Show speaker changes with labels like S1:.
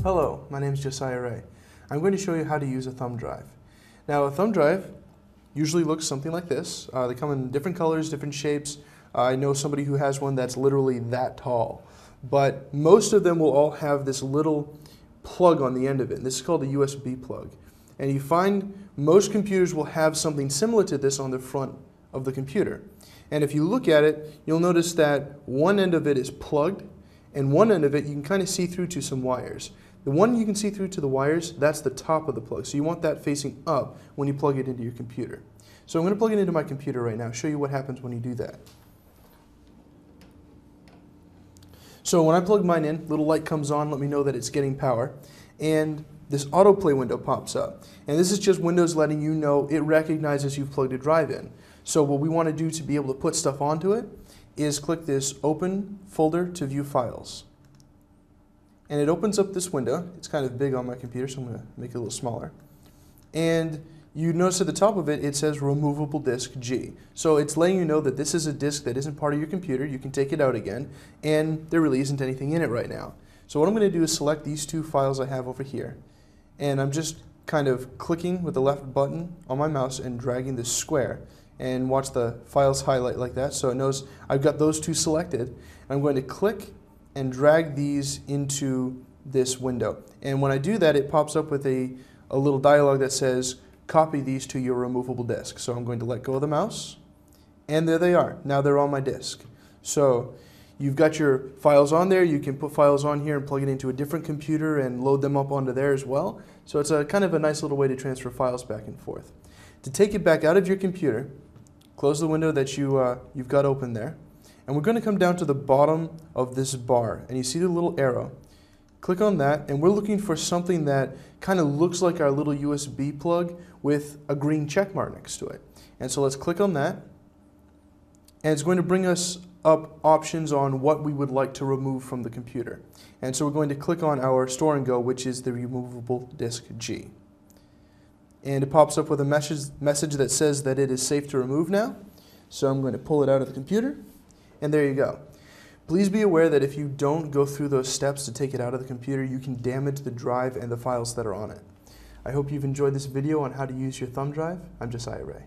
S1: Hello, my name is Josiah Ray. I'm going to show you how to use a thumb drive. Now, a thumb drive usually looks something like this. They come in different colors, different shapes. I know somebody who has one that's literally that tall. But most of them will all have this little plug on the end of it. This is called a USB plug. And you find most computers will have something similar to this on the front of the computer. And if you look at it, you'll notice that one end of it is plugged, and one end of it you can kind of see through to some wires. The one you can see through to the wires, that's the top of the plug. So you want that facing up when you plug it into your computer. So I'm going to plug it into my computer right now, show you what happens when you do that. So when I plug mine in, little light comes on, let me know that it's getting power, and this autoplay window pops up. And this is just Windows letting you know it recognizes you've plugged a drive in. So what we want to do to be able to put stuff onto it is click this Open Folder to view files. And it opens up this window. It's kind of big on my computer, so I'm going to make it a little smaller. And you notice at the top of it, it says Removable Disk G. So it's letting you know that this is a disk that isn't part of your computer. You can take it out again, and there really isn't anything in it right now. So what I'm going to do is select these two files I have over here. And I'm just kind of clicking with the left button on my mouse and dragging this square. And watch the files highlight like that, so it knows I've got those two selected. I'm going to click and drag these into this window. And when I do that, it pops up with a little dialog that says, copy these to your removable disk. So I'm going to let go of the mouse, and there they are. Now they're on my disk. So you've got your files on there. You can put files on here and plug it into a different computer and load them up onto there as well. So it's a kind of a nice little way to transfer files back and forth. To take it back out of your computer, close the window that you've got open there, and we're going to come down to the bottom of this bar, and you see the little arrow. Click on that, and we're looking for something that kind of looks like our little USB plug with a green check mark next to it. And so let's click on that, and it's going to bring us up options on what we would like to remove from the computer. And so we're going to click on our Store and Go, which is the removable disk G. And it pops up with a message that says that it is safe to remove now. So I'm going to pull it out of the computer, and there you go. Please be aware that if you don't go through those steps to take it out of the computer, you can damage the drive and the files that are on it. I hope you've enjoyed this video on how to use your thumb drive. I'm Josiah Ray.